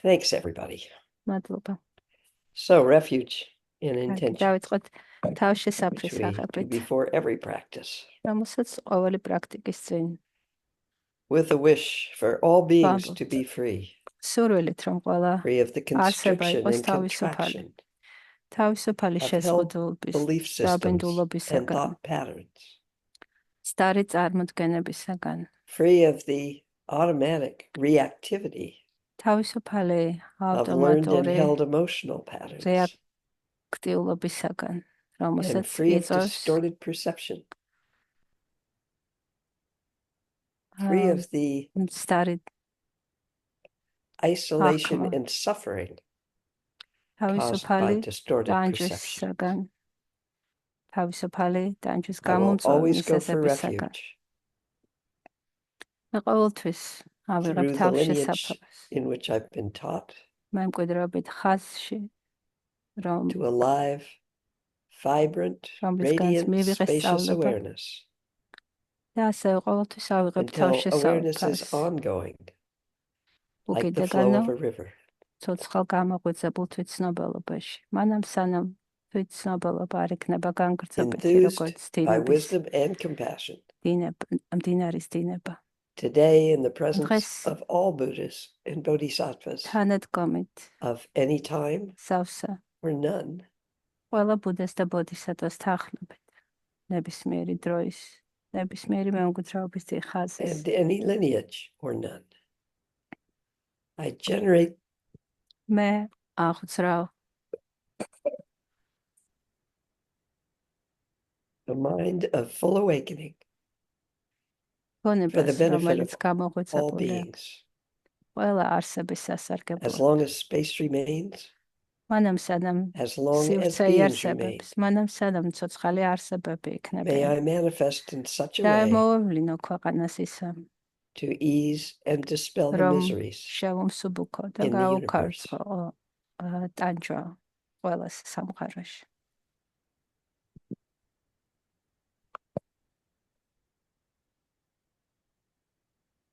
Thanks, everybody. მადლობა. So, refuge in intention, დავიწყოთ which თავშესაფრის we do აღებით, before every practice, რომელსაც ყოველი პრაქტიკის წინ with a wish for all beings ვამბობთ. to be free, სურვილით, რომ ყველა free of the არსება constriction იყოს and თავისუფალი, contraction თავისუფალი of held შეზღუდულობის, belief systems and დააბინდულობისაგან, thought patterns, სტარი წარმოდგენებისაგან, free of the automatic reactivity თავისუფალი of learned and ავტომატური held emotional patterns, რეაქტიულობისაგან, and რომელსაც free of იწვევს distorted perception, free of the სტარი isolation აღქმა, and suffering caused by თავისუფალი distorted perception. ტანჯვისაგან, თავისუფალი ტანჯვის I will always go for გამომწვევისაგან. refuge მე ყოველთვის ავიღებ through the lineage თავშესაფარს. in which I've been taught მე მკვიდრობით ხაზში, რომ to a live, vibrant, რომლისგანაც radiant, მივიღე spacious სწავლება awareness და ასე ყოველთვის ავიღებ until awareness თავშესაფარს. is ongoing, like the უკიდე flow განო of a river. ცოცხალ გამოღვიძებულ თვითცნობელობაში. მანამ სანამ თვითცნობელობა არ იქნება განგრძობითი, Enthused როგორც by დინების wisdom and compassion, მდინარის დინება. today in the presence დღეს of all Buddhas and Bodhisattvas თანადგომით of any time სავსე or none, ყველა ბუდეს და ბოდისატვას თანხმებით, ნებისმიერი დროის, ნებისმიერი მემკვიდრეობის ხაზის. and any lineage or none, I generate მე აღძრავ a mind of full awakening for the გონებას, benefit რომელიც of all გამოღვიძებულია beings. ყველა არსების As სასარგებლოდ. long as space remains, მანამ სანამ as long as სივრცე beings remain, იარსებებს, მანამ სანამ ცოცხალი არსებები may იქნებიან. I manifest in such a და way მოვავლინო ქვეყანას ისე, to ease and dispel the რომ miseries შევუმსუბუქო და in the universe. გაუქარწყო ტანჯვა ყველა სამყაროში.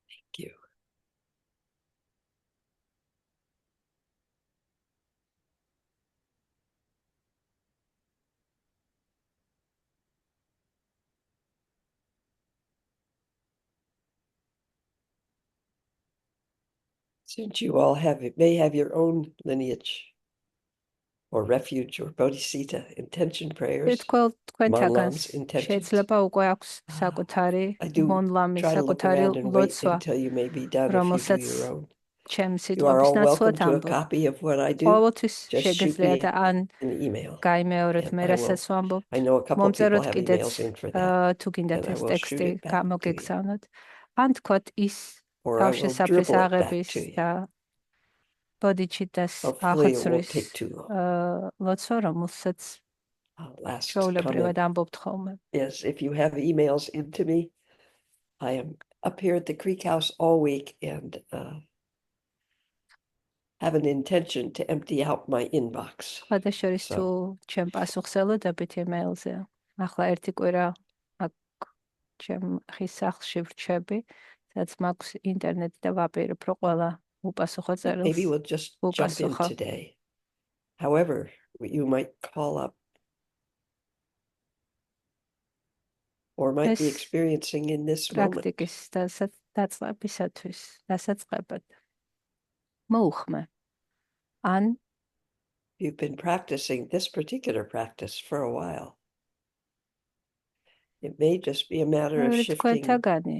Thank you. Since you all may have your own lineage or refuge or bodhisattva intention prayers, თქვენთაგანს Monlam's intentions. შეიძლება უკვე აქვს საკუთარი I do მონლამი, try to look საკუთარი around and wait ლოცვა, until you may be done if you do რომელსაც your own. ჩემს You are სიტყვების all welcome ნაცვლად to a ამბობ. copy of what I do. ყოველთვის Just shoot შეგიძლიათ me ან an email. გაიმეორეთ and მე I will- რასაც ვამბობ. I know a couple of people მომწეროთ have კიდეც emails in for that. თუ გინდათ and I ეს will shoot ტექსტი it back to you. გამოგეგზავნოთ. ან თქვათ ის Or I will თავშესაფრის dribble it back აღების to you. და ბოდიჩიტას Hopefully it won't აღწრის take too long. ლოცვა, რომელსაც Last ჩვეულებრივად comment ამბობთ ხოლმე. is if you have emails into me, I am up here at the Creek House all week and have an intention to empty out my inbox. ხადაშორის თუ ჩემ პასუხსელოდებით email-ზე. ახლა ერთი კვირა აქ ჩემ ხის სახლში ვრჩები, სადაც მაქვს ინტერნეტი და ვაპირებ რომ ყველა უპასუხო წერილს. Maybe we'll just jump in უპასუხო. today. However, you might call up or might be This experiencing in this moment. პრაქტიკის დაწყებისათვის, დასაწყებად. მოუხმე. ან You've been practicing this particular practice for a while. It may just be a matter of shifting თქვენთაგანი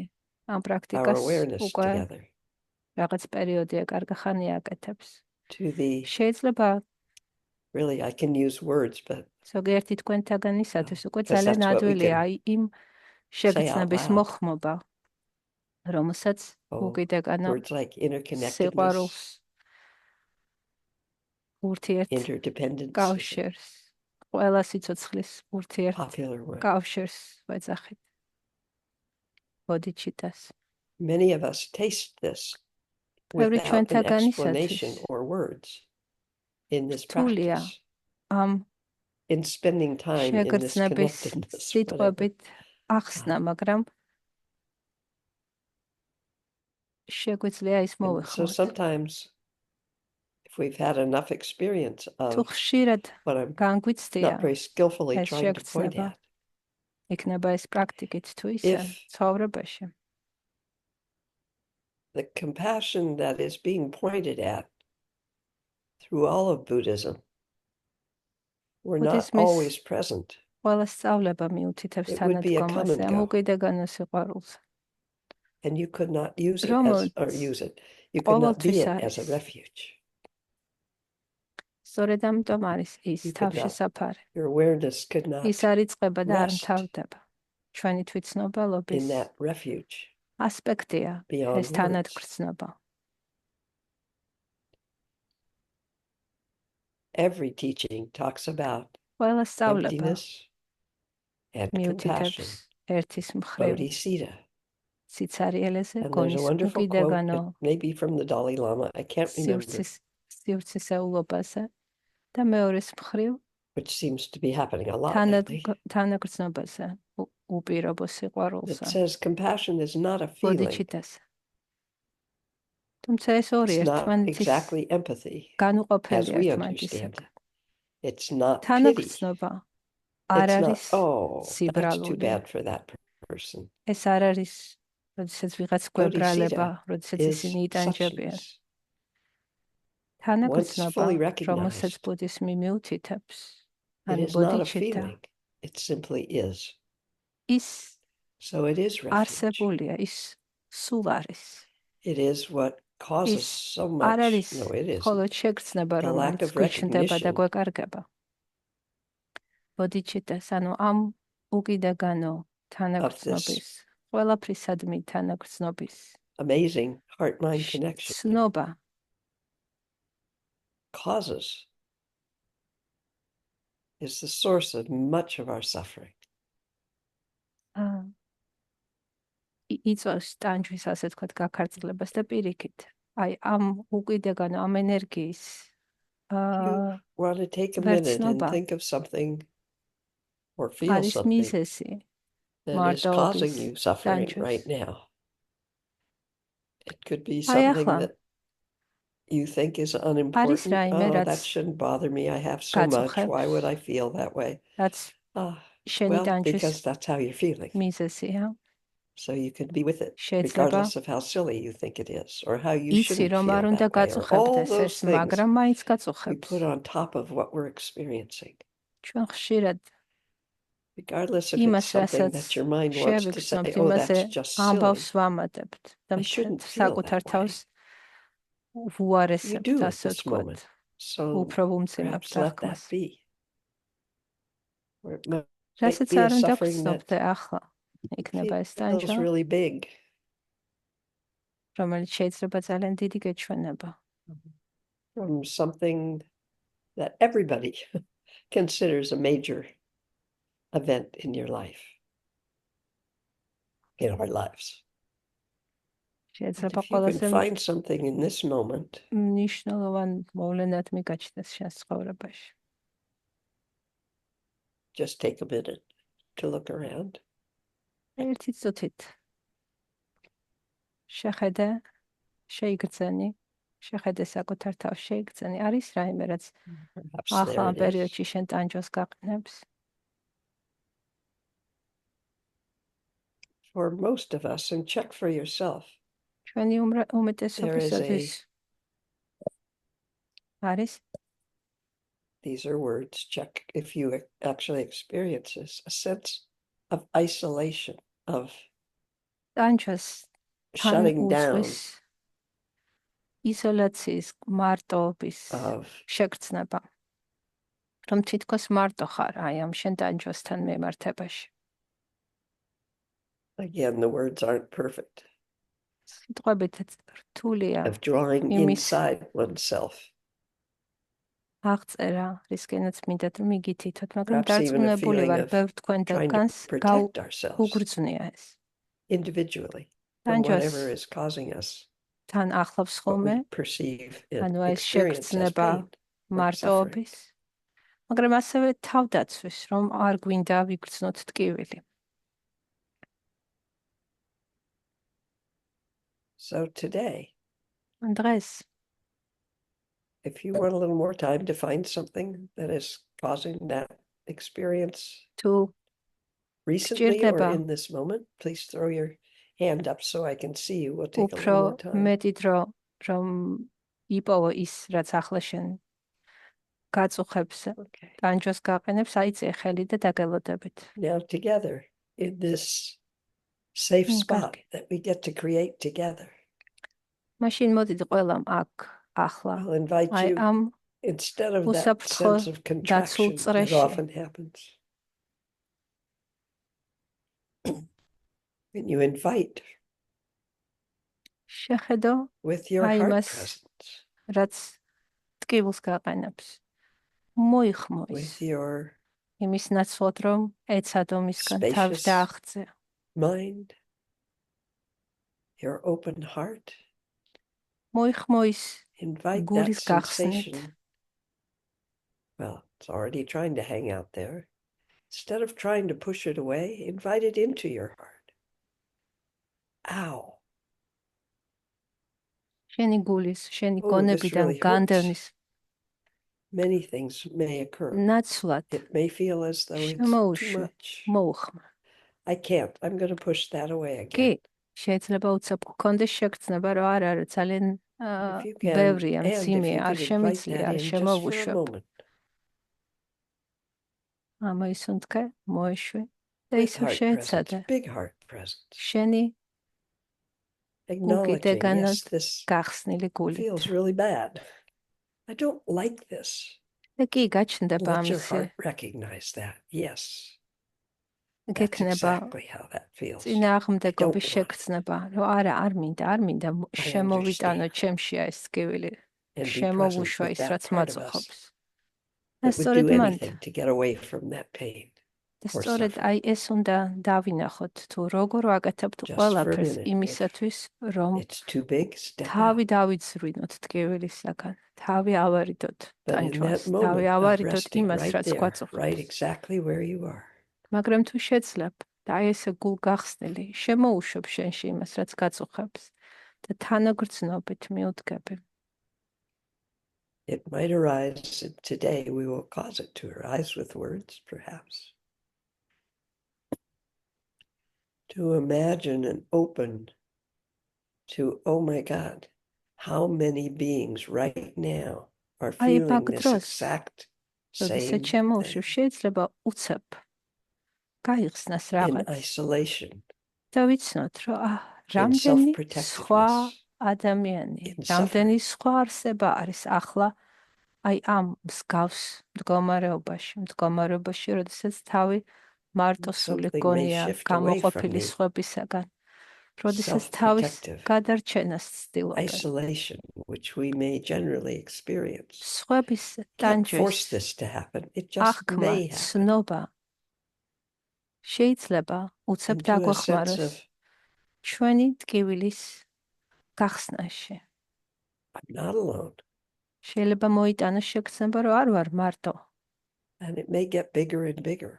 ამ our პრაქტიკას awareness უკვე together რაღაც პერიოდია კარგი ხანია აკეთებს. to the, შეიძლება really, I can use words, but ზოგიერთი თქვენთაგანისათვის უკვე Because ძალიან that's what we ადვილია can იმ შეგრძნების loud. მოხმობა, რომელსაც უკიდეკანო words like interconnectedness, სიყვარულს ურთიერთ interdependence, is a კავშირს, ყველა სიცოცხლის ურთიერთ popular word. კავშირს ვეძახით. ბოდიჩიტას. Many of us taste this ბევრი without an ჩვენთაგანისათვის explanation or words in this რთულია practice, ამ in spending time in this შეგრძნების connectedness. whatever. სიტყვებით ახსნა, მაგრამ შეგვიძლია ის And so მოვიხმოთ. sometimes if we've had enough experience თუ of ხშირად what I'm განგვიცდია not very skillfully ეს trying to point შეგრძნება, at, იქნება ეს პრაქტიკით თუ ისე if ცხოვრებაში. the compassion that is being pointed at through all of Buddhism were not Buddhism is- always present, ყველა სწავლება მიუთითებს it would be a come თანადგომაზე, and ამ go. უკიდაგანო სიყვარულზე. And you could not use it as, Რომელიც or use it. You could not be ყოველთვის it as a არის. refuge. სწორედ ამიტომ არის ის You could not- თავშესაფარი. Your awareness could not ის არ იწყება და არ rest მთავრდება. ჩვენი თვითცნობელობის in that refuge ასპექტია beyond ეს words. თანადგრძნობა. Every teaching talks about ყველა სწავლება emptiness and compassion, მიუთითებს ერთის მხრივ bodhisattva. სიცარიელეზე, And there's a გონის wonderful quote, უკიდაგანო it may be from the Dalai Lama, I can't remember, სივრცისეულობაზე და მეორეს მხრივ which seems to be happening a lot lately. თანაგრძნობაზე, უპირობო It სიყვარულზე, says compassion is not a feeling. ბოდიჩიტაზე. თუმცა ეს ორი It's not ერთმანეთის exactly empathy as განუყოფელია we ერთმანეთისაგან. understand it. It's not pity. თანაგრძნობა არ It's not, არის oh, that's too სიბრალული. bad for that person. ეს არ არის, როდესაც ვიღაც გვებრალება, Bodhisattva როდესაც is ისინი იტანჯებიან. suchness. თანაგრძნობა, fully რომელსაც recognized, ბუდისმი მიუთითებს, It ანუ is not a ბოდიჩიტა, feeling. It simply is. ის So it is refuge. არსებულია, ის სულ არის. It is what causes ის so არ much. არის No, it მხოლოდ isn't. შეგრძნება, The lack რომელიც of გვიჩნდება და recognition. გვეკარგება. ბოდიჩიტას, ანუ ამ უკიდაგანო თანაგრძნობის, ყველაფრისადმი თანაგრძნობის Amazing heart-mind connection ცნობა causes is the source of much of our suffering. იწვევს ტანჯვის, ასე თქვათ, გაქარწყლებას და pirikit. აი ამ უკიდაგანო ამ ენერგიის You want to take a minute and ვერცნობა think of something or feel არის something მიზესი. that is causing მარტოობის, you suffering ტანჯვის. right now. It could be Აი, something ახლა that you think is unimportant. რაიმე, Oh, რაც that shouldn't bother me. I have so much. Why would I feel that way? რაც Ah, შენი well, ტანჯვის because that's how you're feeling. მიზესია. So you can be with it, შეიძლება regardless of how silly you think it is, or how you იცი shouldn't რომ არ feel უნდა that way, or all გაწუხებდეს those ეს, things მაგრამ მაინც we გაწუხებს. put on top of what we're experiencing. ჩვენ ხშირად Regardless if იმას, it's something რასაც that your mind wants to say, შევიგრძნობთ, oh, იმაზე that's just silly. ამბავს ვამატებთ და I shouldn't feel საკუთარ that way. თავს You ვუარესებთ, do at ასე this ვთქვათ. moment. So უფრო ვუმძიმებთ perhaps let that აღქმას. be. Or it might რასაც be a არ უნდა suffering that გრძნობდე ახლა, იქნება ეს feels ტანჯვა, really big. რომელიც შეიძლება ძალიან დიდი გეჩვენება. From something that everybody considers a major event in your life, in our lives. But შეიძლება if you can ყველაზე find something in this moment, მნიშვნელოვან მოვლენად მიგაჩნდეს შენს ცხოვრებაში. just take a minute to look around. ერთი წუთით შეხედე, შეიგრძენი, შეხედე საკუთარ თავს, შეიგრძენი. არის რაიმე, რაც Perhaps ახლა there ამ it is. პერიოდში შენ ტანჯვას გაყნებს. For most of us, and check for yourself, ჩვენი there is უმეტესობისათვის არის these are words, check if you actually experience this, a sense of isolation, of ტანჯვას თან shutting down, უძღვის იზოლაციის, მარტოობის of შეგრძნება. რომ თითქოს მარტო ხარ აი ამ შენ ტანჯვასთან მიმართებაში. again, the words aren't perfect, სიტყვებით რთულია of drawing იმის inside oneself. აღწერა, რისკენაც მინდათ რომ იგითითოთ, მაგრამ Perhaps even a დარწმუნებული feeling ვარ, of ბევრ trying to თქვენგანს protect ourselves უგრძნია ეს. individually from ტანჯვას whatever is causing us თან ახლავს what ხოლმე, we perceive and ანუ ეს experience as შეგრძნება pain or suffering. მარტოობის, მაგრამ ასევე თავდაცვის, რომ არ გვინდა ვიგრძნოთ ტკივილი. So today, დღეს if you want a little more time to find something that is causing that experience თუ recently or გჭირდება in this moment, please throw your hand up so I can see you. We'll take a little უფრო more time. მეტი დრო რომ იპოვო ის რაც ახლა შენ გაწუხებს Okay. ტანჯვას გაყენებს აიწე ხელი და დაგელოდებით. Now together in this safe Mm, spot კარგი. that we get to create together, მაშინ მოდით ყველამ აქ ახლა I'll invite აი you ამ instead of that უსაფრთხო sense of contraction that წრეში. often happens. When you invite შეხედო with your აი heart მას presence, რაც ტკივილს გაყენებს მოიხმო ის with your იმის ნაცვლად რომ ეცადო მისგან თავს spacious დააღწე mind, your open heart, მოიხმო ის invite that გულის გახსნით sensation. Well, it's already trying to hang out there. Instead of trying to push it away, invite it into your heart. Ow. შენი გულის შენი Oh, this გონებიდან really hurts. განდევნის Many things may occur. ნაცვლად It may feel as though it's too შემოუშვი much. მოუხმა I can't. I'm going to push that away კი again. შეიძლება უცებ გქონდეს შეგრძნება რომ არა ძალიან If you can, ბევრია and if მძიმე you არ could invite შემიძლია that არ in just for a შემოვუშვებ moment. ამოისუნთქე მოეშვი და With ისევ heart შეეცადე presence, big heart presence. შენი Acknowledging, yes, უკიდეგანად this გახსნილი გულით feels really bad. I don't like this. და კი გაჩნდება Let your ამისი heart recognize that. Yes, that's გექნება exactly how that feels. წინააღმდეგობის I don't want შეგრძნება რომ არა არ მინდა შემოვიტანო ჩემშია ეს ტკივილი and be present შემოვუშვა with ის that რაც part of us მაწუხობს და that would სწორედ do მანდ anything to get away from that pain და or სწორედ suffering. აი ეს უნდა დავინახოთ თუ როგორ ვაკეთებთ Just for a ყველაფერს minute. იმისათვის რომ It's too big, step თავი out. დავიძრვინოთ ტკივილისაგან თავი ავარიდოთ But in ტანჯვას that თავი moment of ავარიდოთ resting იმას right რაც there, right გვაწუხებს exactly where you are, მაგრამ თუ შეძლებ და აი ესე გულ გახსნილი შემოუშვებ შენში იმას რაც გაწუხებს და თანაგრძნობით მიუდგები it might arise, and today we will cause it to arise with words, perhaps. To imagine and open to, oh my God, how many beings right now are აი feeling მაგ this დროს exact როდესაც same შემოუშვებ thing შეიძლება უცებ გაიხსნას in რაღაც isolation, და ვიცნოთ რომ in რამდენი სხვა self-protectiveness, ადამიანი in რამდენი suffering. სხვა არსება არის ახლა აი ამ მსგავს მდგომარეობაში როდესაც თავი მარტოსული Something may გონია shift away გამოყოფილი from you. სხვებისაგან როდესაც თავის Self-protective გადარჩენას ცდილობენ isolation, which we may generally experience. სხვების Can't force ტანჯვის this to happen. It just აღქმა may happen. ცნობა შეიძლება უცებ Into a sense დაგვეხმაროს of, ჩვენი ტკივილის გახსნაში I'm not alone. შეიძლება მოიტანოს შეგრძნება რომ არ ვარ მარტო And it may get bigger and bigger.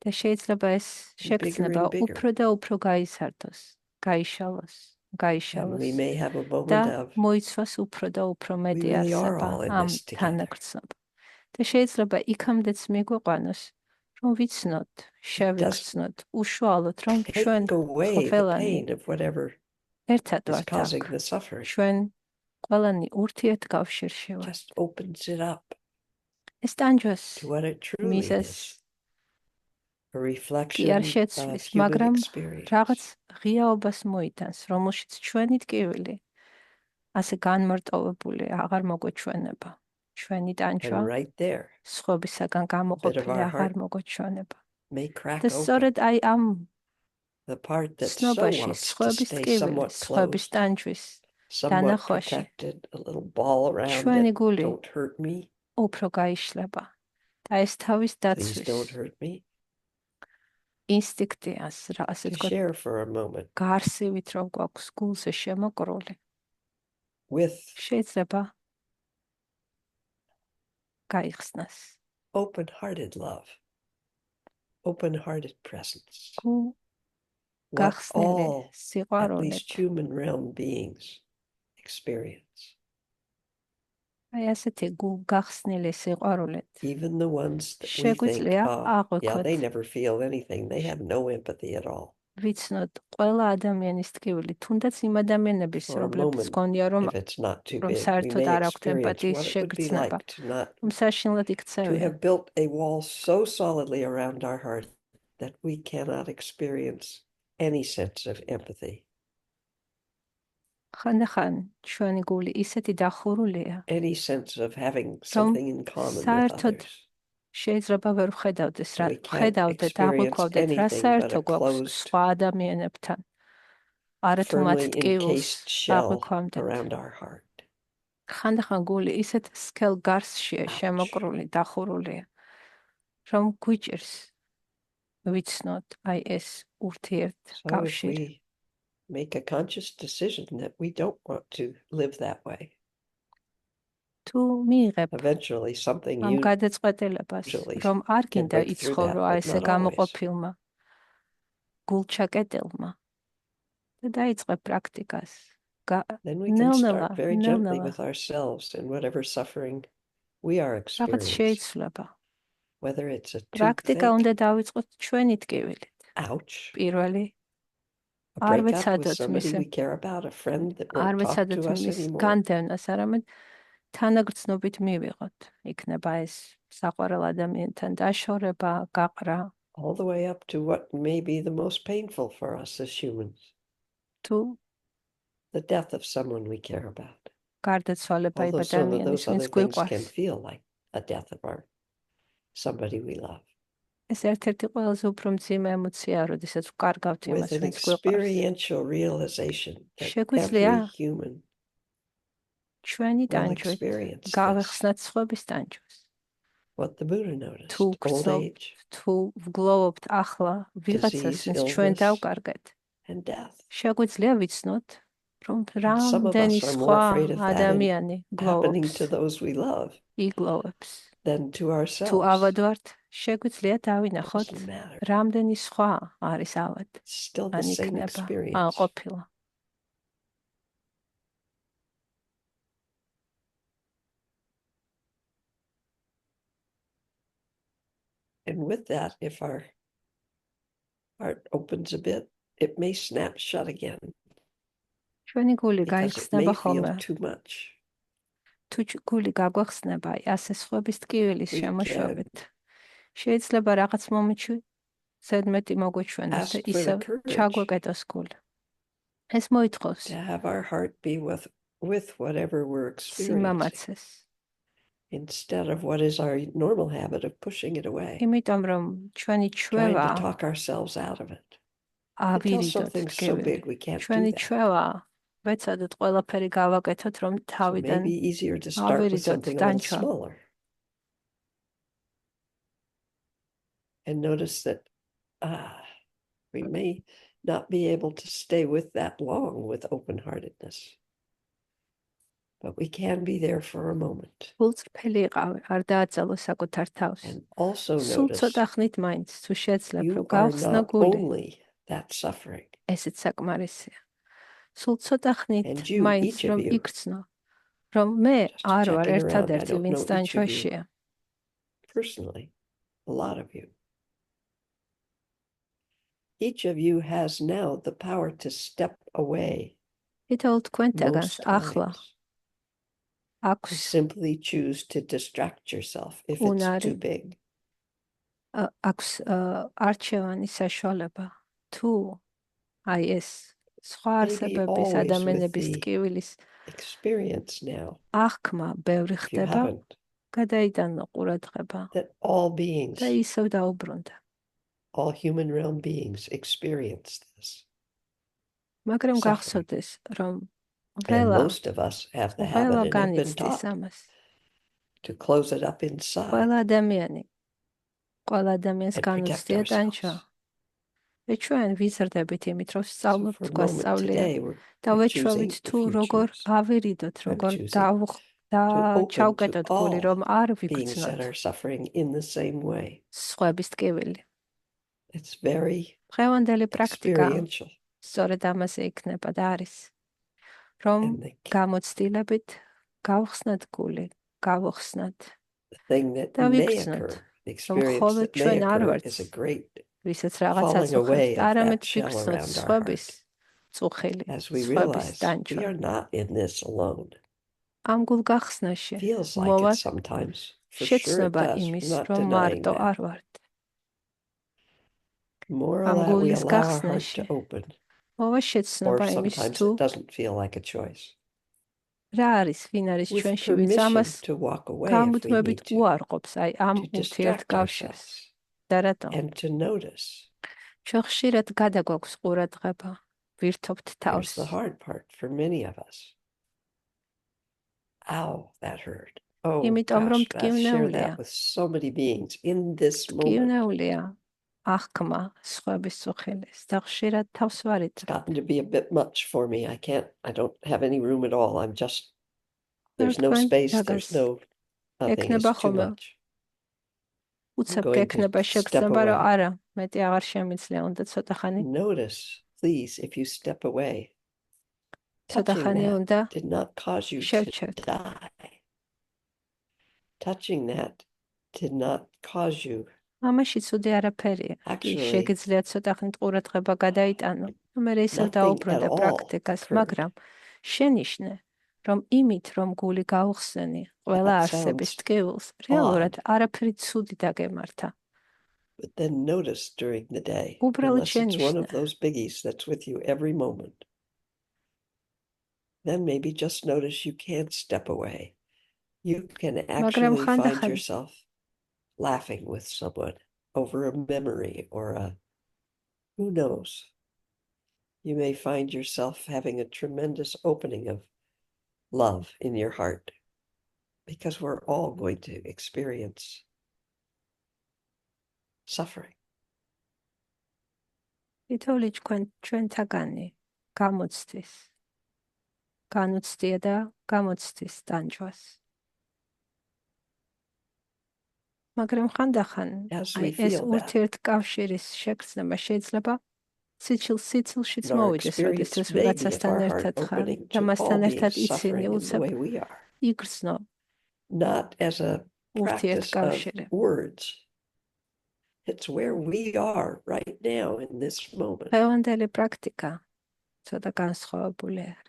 და შეიძლება ეს შეგრძნება and bigger. უფრო და უფრო გაიზარდოს, გაიშალოს, And გაიშალოს we may have a და moment of, მოიცვას უფრო და უფრო we მეტი really are არსება all in ამ this together. თანაგრძნობა. და შეიძლება იქამდეც მიგვიყვანოს, რომ ვიცნოთ, შევიგრძნოთ, უშუალოდ, რომ ჩვენ Take away the ყველანი pain of whatever ერთად is ვართ causing აქ. the suffering. ჩვენ ყველანი ურთიერთკავშირში ვართ. Just opens it up ეს ტანჯვას to what it truly მიზეს is. A კი reflection არ of შეცვლის, human მაგრამ experience. რაღაც ღიაობას მოიტანს, რომელშიც ჩვენი ტკივილი ასე განმარტოვებული აღარ მოგვეჩვენება. ჩვენი ტანჯვა And right there, სხვებისაგან გამოყოფილი our აღარ heart მოგვეჩვენება. may crack და open. სწორედ აი ამ The part that so ცნობაში wants to სხვების stay ტკივილი, somewhat სხვების closed, ტანჯვის somewhat დანახვაში protected, a little ball around ჩვენი it. გული Don't hurt me. უფრო გაიშლება. და ეს თავის Please დაცვის don't hurt me. ინსტინქტი ასე To თქვა share for a moment გარსივით რომ გვაქვს გულზე შემოკრული. with შეიძლება გაიხსნას. open-hearted love, open-hearted presence. გულ What გახსნილი all, at სიყვარულით least human realm beings experience. აი ასეთი გახსნილი სიყვარულით Even the ones that we think, შეგვიძლია yeah, აღვიქვათ, they never feel anything. They have no empathy at all. ვიცნოთ ყველა ადამიანის ტკივილი, თუნდაც იმ ადამიანების, For a რომლებიც moment, გონია, რომ if it's not too რომ big, we საერთოდ may არ აქვთ experience ემპათიის what it would be შეგრძნება, like to not რომ საშინლად to იქცევია. have built a wall so solidly around our heart that we cannot experience any sense of empathy, ხანდახან ჩვენი გული ისეთი დახურულია, any sense of having რომ something in common with საერთოდ others. შეიძლება ვერ ვხედავდეს, We can't ვხედავდეთ, experience აღვიქვავდეთ, რა anything but საერთო a გვაქვს closed, სხვა ადამიანებთან. არა თუ მათ firmly ტკივილს encased shell აღვიქვამდეთ. around our heart. ხანდახან გული ისეთ სქელ გარსშია Ouch. შემოკრული, დახურულია, რომ გვიჭირს ვიცნოთ აი ეს So if ურთიერთკავშირი. we make a conscious decision that we don't want to live that way, თუ მიიღებ eventually something ამ გადაწყვეტილებას, usually რომ არ can გინდა break through იცხოვრო that, აი but ესე not always. გამოყოფილმა გულჩაკეტილმა და დაიწყებ პრაქტიკას. Then we can ნელ-ნელა, start very gently ნელ-ნელა with ourselves and whatever suffering we are რაღაც experiencing, შეიცვლება. whether it's a პრაქტიკა toothache, უნდა დავიწყოთ ჩვენი ტკივილით. ouch, პირველი a არ breakup with ვეცადოთ somebody მისი we care about, a friend that არ won't talk ვეცადოთ to us მის anymore. განდევნას, არამედ თანაგრძნობით მივიღოთ. იქნება ეს საყვარელ ადამიანთან დაშორება, გაყრა, All the way up to what may be the most painful for us as humans, თუ the death of someone we care about. გარდაცვალება იმ Although some of ადამიანის, those ვინც other things can გვიყვარს. feel like a death of somebody we love. ეს ერთ-ერთი ყველაზე უფრო მძიმე ემოცია, როდესაც ვკარგავთ With იმას, an ვინც გვიყვარს. experiential realization that შეგვიძლია every human ჩვენი will ტანჯვით experience this. გავეხსნათ სხვების ტანჯვას. What the Buddha noticed, თუ old გრძნობთ, age თუ ვგლოვობთ ახლა ვიღაცას, Disease, ვინც ჩვენ illness, დავკარგეთ, and death. შეგვიძლია ვიცნოთ, რომ Some of რამდენი us are more სხვა afraid of that ადამიანი happening გლოვობს, to those we love იგლოვებს. than to თუ ourselves. ავად ვართ, შეგვიძლია It დავინახოთ, doesn't matter. რამდენი სხვა არის ავად, It's still the ან same იქნება, ან experience. ყოფილა. And with that, if our heart opens a bit, it may snap shut again ჩვენი გული because it may გაიხსნება ხოლმე. feel too much. თუ გული გაგვახსნება, ასე სხვების ტკივილის We შემოშვებით, შეიძლება რაღაც მომენტში ზედმეტი მოგვეჩვენოს და ask for the ისევ courage ჩაგვეკეტოს გული. ეს მოითხოვს to have our heart be with whatever we're experiencing სიმამაცეს. instead of what is our normal habit of pushing it away, იმიტომ რომ ჩვენი trying ჩვევა to talk ourselves out of it. Until ავირიდოთ something's so ტკივილი. big we can't do ჩვენი that. ჩვევა ვეცადოთ ყველაფერი გავაკეთოთ, რომ So თავიდან maybe easier to start with ავირიდოთ something a little ტანჯვა. smaller. And notice that we may not be able to stay with that long with open-heartedness. But we can be there for a moment. გულწრფელი იყავი, არ დააწელო საკუთარ თავს. And also სულ notice ცოტა ხნით მაინც თუ შეძლებ, you რომ are გავხსნა not გული, only that suffering. ესეც საკმარისია. სულ ცოტა ხნით And you, მაინც each of რომ you, იქცნო, რომ მე just არ ვარ checking around, I ერთადერთი, don't ვინც know each of you ტანჯვაშია. personally, a lot of you. Each of you has now the power to step away თითოეულ თქვენთაგანს most ახლა times. აქვს Simply choose to distract yourself if it's უნარი, too big. აქვს არჩევანი საშუალება. თუ აი ეს სხვა Maybe არსებების always with ადამიანების the ტკივილის experience now, აღქმა ბევრი if you ხდება, haven't, გადაიტანო ყურადღება that all beings, და ისევ დაუბრუნდა. all human realm beings experience this. მაგრამ Suffering. გახსოვდეს, რომ And ველა most of us have the habit ველა and have been განიცდის taught ამას. to close it up inside ყველა ადამიანს and protect განუცდია ტანჯვა. ourselves. და ჩვენ ვიზრდებით იმით, რომ So სწავლობთ for a moment გვასწავლია today, we're და ვეჩვევით choosing, თუ if you როგორ choose, ავირიდოთ, I'm როგორ choosing და to open to ჩავკეტოთ გული, all რომ არ beings ვიგრძნოთ that are suffering in the same way. სხვების ტკივილი. It's very დღევანდელი პრაქტიკა experiential. სწორედ ამაზე იქნება და არის, რომ And the გამოცდილებით გავხსნათ გული, გავხსნათ, The thing that და may ვიგრძნოთ, occur, the რომ experience მხოლოდ that may ჩვენ არ occur ვართ is a great ვისაც რაღაცას falling away უხერხთ, of არამედ that shell ვიგრძნოთ around our სხვების heart წუხილი, as we სხვების realize დანჯვა. we are not in this alone. ამ გულგახსნაში Feels like it მოვად sometimes. For sure it შეცნობა does. იმის, We're not რომ denying მარტო that. არ ვართ. More ამ or less, we გულის allow our heart გახსნაში to open. მოვა Or შეცნობა იმის, sometimes თუ it doesn't feel like a choice. რა არის, ვინ არის With ჩვენში, ვინც permission ამას to walk away if we გამუდმებით need to. უარყოფს, აი ამ To distract ურთიერთკავშირს. ourselves და რატომ? and to notice. ჩვენ ხშირად გადაგვაქვს ყურადღება, ვირთობთ Here's თავს. the hard part for many of us. Ow, that hurt. Oh იმიტომ რომ gosh, I've shared ტკივნეულია. that with so many beings in this moment. ტკივნეულია აღქმა სხვების წუხილის და ხშირად თავს It's ვარით. gotten to be a bit much for me. I don't have any room at all. There's no თქვენ space, რაგას there's no nothing, ექნება it's too ხოლმე much. უცებ going to გექნება step შეგრძნება, რომ away. არა, მეტი აღარ შემიძლია, უნდა ცოტა ხანი, Notice, please, if you step away. ცოტა Touching ხანი that უნდა did not cause you to შევჩერდ. die. Touching that did not cause you. ამაში ცუდი არაფერია. კი, Actually, შეგიძლიათ ცოტა ხნით ყურადღება გადაიტანო. მე ისევ nothing დაუბრუნდა at all პრაქტიკას, occurred. მაგრამ შენიშნე, რომ იმით, რომ გული გაუხსენი ყველა That არსების sounds ტკივილს, რეალურად არაფერი ცუდი დაგემართა. But then notice during the day, უბრალოდ unless it's one of შენიშნე. those biggies that's with you every moment. Then maybe just notice you can't step away. You can მაგრამ actually find ხანდახან yourself laughing with someone over a memory or who knows. You may find yourself having a tremendous opening of love in your heart because we're all going to experience suffering. თითოეული ჩვენთაგანი გამოცდის. განუცდია და გამოცდის დანჯვას. მაგრამ ხანდახან As აი we ეს feel that, ურთიერთკავშირის შეგრძნება შეიძლება სიცილშიც and our მოვიდეს, experience როდესაც may be of ვიღაცასთან our heart ერთად ხარ opening და to მასთან all ერთად beings იცინი, suffering in the უცებ way we are, იგრძნო not as a practice of ურთიერთკავშირი. words. It's where we are right now in this moment. დღევანდელი პრაქტიკა ცოტა განსხვავებული არის.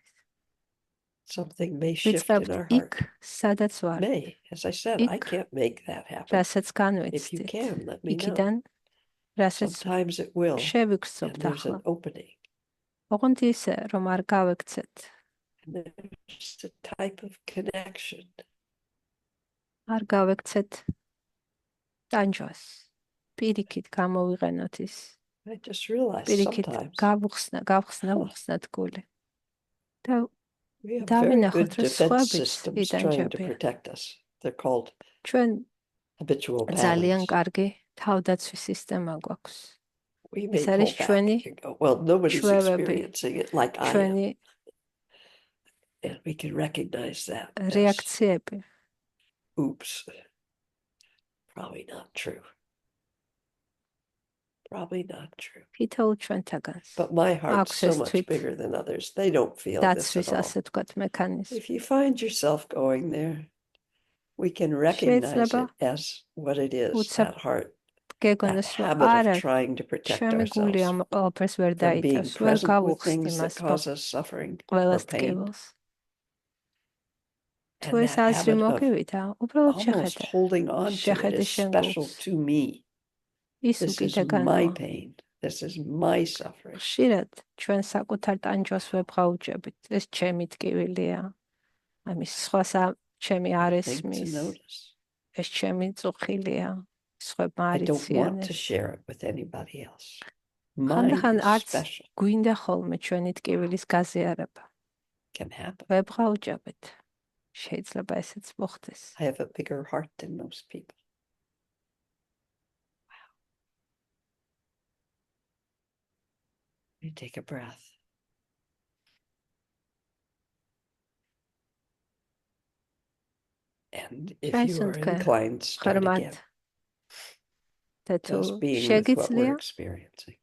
Something may shift ვიწყებთ in our იქ, heart. სადაც ვარ, May, as I said, I იქ, can't make that happen. რასაც If you განვიცდით. can, let me know. იქიდან, რასაც Sometimes it will, and შევიგრძნობთ there's ახლა. an opening. ოღონდ ისე, რომ არ გავექცეთ. And there's a type of connection. არ გავექცეთ დანჯვას. პირიქით გამოვიყენოთ ის. I just realized პირიქით sometimes გავხსნათ გული. და we have very დავინახოთ, good რომ defense სხვაებიც systems trying to იდანჯებიან. protect us. They're called ჩვენ habitual ძალიან patterns. კარგი თავდაცვის სისტემა გვაქვს. We may ეს არის pull back ჩვენი and go, well, nobody's ჩვევები, experiencing it like I am. ჩვენი And we can recognize that as, რეაქციები. oops, probably not true. Probably not true. თითოეულ ჩვენთაგანს But my heart's აქვს so ეს much თვით bigger than others. They don't feel this დაცვის, at all. ასე ვთქვათ, მექანიზმი. If you find yourself going there, we can recognize შეიძლება it as what it is, უცებ that heart, that გეგონოს, რომ habit არა, of trying to protect ჩემი გული ourselves ამ ყველაფერს ვერ from being დაიტევს, ვერ present with გავუხსნი things that მას cause us suffering or ყველას pain. ტკივილს. თუ And ეს that აზრი habit of მოგივიდა, უბრალოდ almost შეხედე. holding on to it შეხედე is შენ special გულს. to me. ის This is უკიდე my განვა. pain. This is my suffering. ხშირად ჩვენ საკუთარ ტანჯვას ვებღაუჭებით. ეს ჩემი ტკივილია. ამის სხვა ჩემი არ A thing to ესმის. notice. ეს ჩემი წუხილია. სხვებმა I არ don't want იციან to ეს. share it with anybody else. Mine ხანდახან is არც special. გვინდა ხოლმე ჩვენი ტკივილის გაზიარება. Can happen. ვებღაუჭებით. შეიძლება ესეც მოხდეს. I have a bigger heart than most people. Wow. You take a breath. And if Try you are something. inclined, start ღრმად again. და თუ Just being with what we're შეგიძლია, experiencing.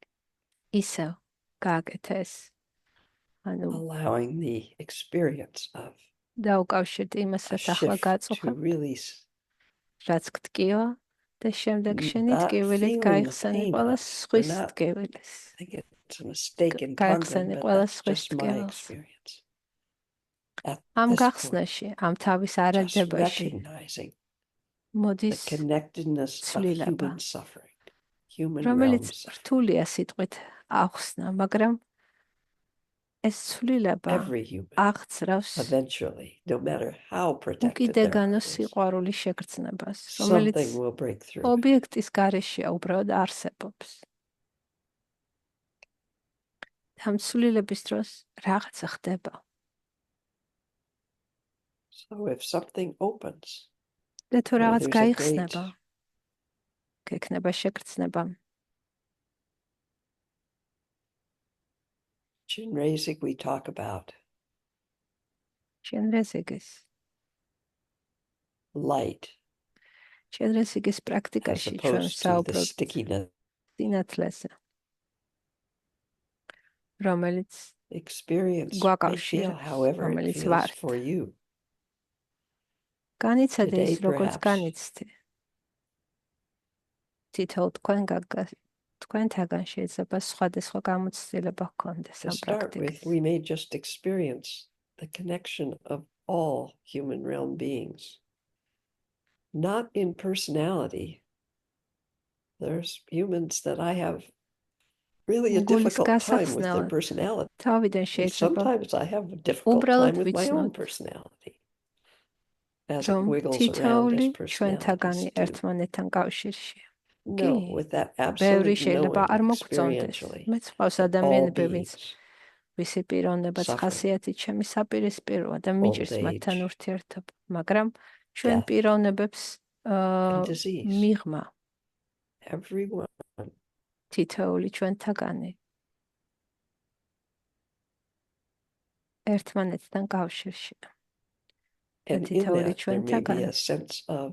ისევ გააკეთე ეს. ანუ Allowing the experience of დაუკავშირდი a იმასაც ახლა shift to გაწუხებ, release რაც გტკივა და შემდეგ შენი not ტკივილით feeling the გაიხსენი pain ყველა of it. We're სხვის not, ტკივილის. I think it's a mistaken content, გაიხსენი but ყველა that's სხვის just my ტკივილს. experience. At ამ this point, გახსნაში, ამ თავის just არადებაში recognizing the მოდის connectedness of ცვლილება, human suffering, human რომელიც realm suffering. რთულია სიტყვით ახსნა, მაგრამ ეს ცვლილება Every human, აღწრავს eventually, no matter how protected their უკიდეგანო heart is, სიყვარულის შეგრძნებას, რომელიც something will break through. ობიექტის გარეშეა უბრალოდ არსებობს. ამ ცვლილების დროს რაღაცა ხდება. So if something opens, და თუ or რაღაც there's a great გაიხსნება, გექნება შეგრძნება. Chinrezig we talk about შენრეზიგის light შენრეზიგის as პრაქტიკაში ჩვენ opposed to the საუბრობთ stickiness. სინათლეზე, რომელიც Experience may feel გვაკავშირებს, however it რომელიც feels ვართ. for you. განიცადე Today, ის, როგორც perhaps, განიცდი. თითოეულ თქვენთაგან შეიძლება სხვადასხვა გამოცდილება ჰქონდეს To ამ start with, პრაქტიკის. we may just experience the connection of all human realm beings. Not in personality. There's humans that I have really a გულის difficult time with their გასახსნელად personality. თავიდან And შეიძლება sometimes I have a difficult უბრალოდ time with my own ვიცნოთ, personality. As it რომ wiggles around თითოეული as personalities ჩვენთაგანი do. ერთმანეთთან კავშირშია. No, with that ბევრი absolute შეიძლება knowing არ მოგწონდეს. experientially მეც ყავს that all ადამიანები, ვინც beings, ვისი პიროვნებაც suffering, ხასიათით ჩემი საპირისპიროა და old მიჭირს მათთან age, ურთიერთობა, მაგრამ ჩვენ death, პიროვნებებს and disease. მიღმა Everyone თითოეული ჩვენთაგანი ერთმანეთთან კავშირშია. and in თითოეული that there may be ჩვენთაგანი a sense of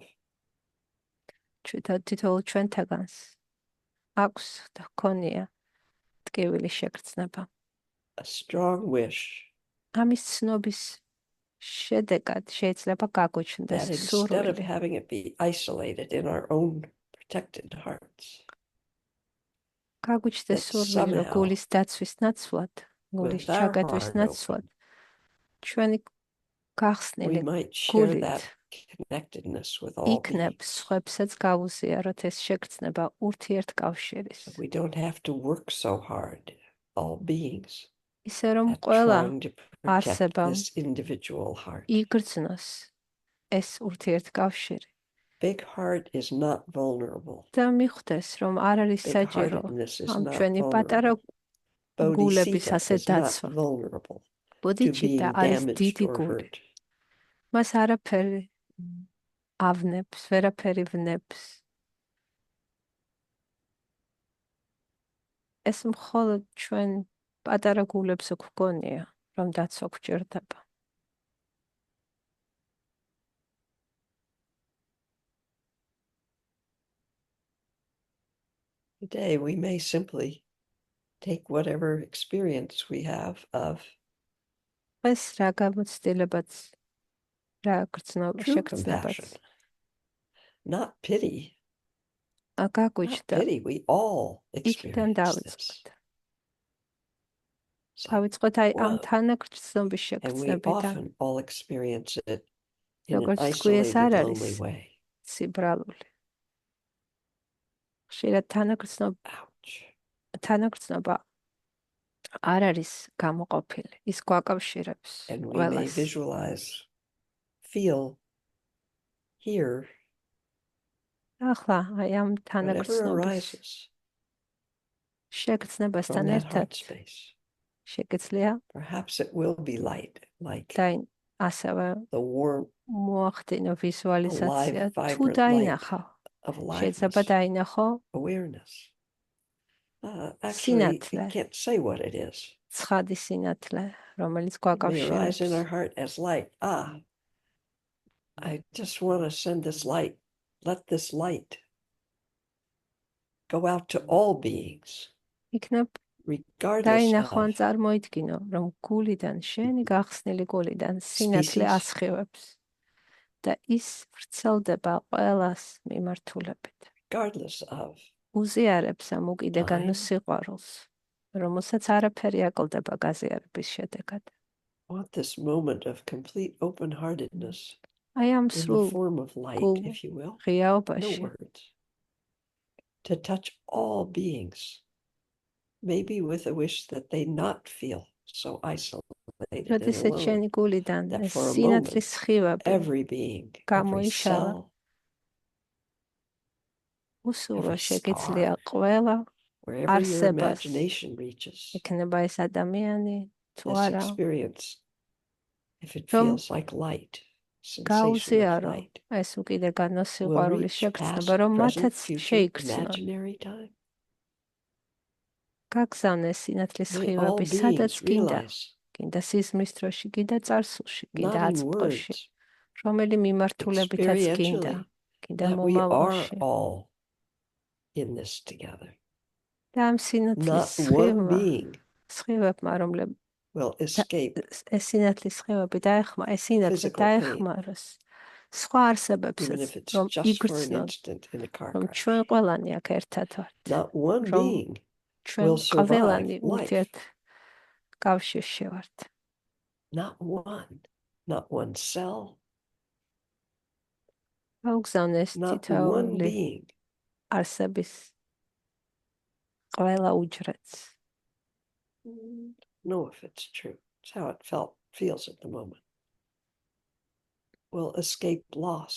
თითოეულ ჩვენთაგანს აქვს და ჰქონია ტკივილი შეგრძნება. a strong wish ამის ცნობის შედეგად შეიძლება გაგუჩნდეს that instead of სურვილი, having it be isolated in our own protected hearts, გაგუჩნდეს that სურვილი, რომ somehow გულის დაცვის ნაცვლად, გულის with our ჩაგდვის heart ნაცვლად, open, ჩვენი we გახსნილი might share გულით that connectedness with all იქნებ beings. სხვებსაც გავუზიაროთ ეს შეგრძნება ურთიერთკავშირის. So we don't have to work so hard, all beings, ისე რომ at ყველა trying to protect არსებამ this individual heart. იგრძნოს ეს ურთიერთკავშირი Big heart is not vulnerable. და მიხვდეს, რომ არ არის საჭირო Big-heartedness is ამ not ჩვენი პატარა vulnerable. გულების Bodhisattva ასე is not დაცვა. vulnerable to ბოდიჩიტა being არის damaged დიდი or გული. hurt. მას არაფერი ავნებს, ვერაფერი ვნებს. ეს მხოლოდ ჩვენ პატარა გულებს გვგონია, რომ დაცვა გვჭირდება. Today we may simply take whatever experience we have of ეს რა გამოცდილებაც, რა გრძნობა, true შეგრძნებაც. compassion, not pity. Not გაგუჩნდა, pity. We all იქიდან experience this. დავიწყოთ. So, დავიწყოთ აი ამ wow. თანაგრძნობის And we შეგრძნებიდან, often all experience it in an როგორც თქვი, ეს isolated, არ lonely არის way. სიბრალული. ხშირად Ouch. თანაგრძნობა არ არის გამოყოფილი. ის გვაკავშირებს And we may ყველას. visualize, feel, hear, ახლა აი ამ whatever თანაგრძნობის arises შეგრძნებასთან from that ერთად heart space. შეგიძლია Perhaps it will be light, like და ასევე the warm, მოახდინო ვიზუალიზაცია, alive, თუ vibrant დაინახო, of შეიძლება aliveness, დაინახო awareness. Actually, სინათლე, we can't say what it is. ცხადი სინათლე, რომელიც It may arise გვაკავშირებს. in our heart as light. I just want to send this light. Let this light go out to all beings. იქნებ regardless დაინახო ან of წარმოიდგინო, რომ გულიდან, შენი გახსნილი გულიდან სინათლე species, ასხივებს და ის ვრცელდება ყველას მიმართულებით. regardless of უზიარებს ამ უკიდეგანო time. სიყვარულს, რომელსაც არაფერი აკლდება გაზიარების შედეგად. Want this moment of complete open-heartedness აი ამ in the სრულ form of light, გულ if you will, no ღიაობაში words, to touch all beings, maybe with a wish that they not feel so isolated and როდესაც alone, შენი გულიდან that ეს for a სინათლის moment, სხივები every being, every გამოიშალა, cell, უსურვა every შეგიძლია star, ყველა wherever your არსებას, imagination reaches, იქნება ეს ადამიანი თუ this არა, experience, if it რომ feels like light, sensation of გაუზიარო light, ეს უკიდეგანო will სიყვარულის reach შეგრძნება, past, რომ present, მათაც future, შეიქცნონ. imaginary time. გაგზავნეს სინათლის May all სხივები, სადაც beings გინდა, realize, გინდა სიზმრის დროში, გინდა წარსულში, გინდა not in აწმყოში, words, რომელი მიმართულებითაც გინდა, experientially, გინდა that we are მომავალში. all in this together. და ამ სინათლის Not one being სხივებმა, რომლებიც will escape ეს სინათლის სხივები დაეხმა, ეს სინათლე physical pain, დაეხმაროს სხვა even არსებებსაც, if it's რომ just for an იგრძნონ, instant in a car რომ crash. ჩვენ ყველანი აქ ერთად ვართ, Not one რომ being ჩვენ will survive ყველანი life. ურთიერთ კავშირში ვართ. Not one cell, გაუგზავნეს not one თითოეული being არსების ყველა უჯრედს. know if it's true. It's how it feels at the moment. Will escape loss.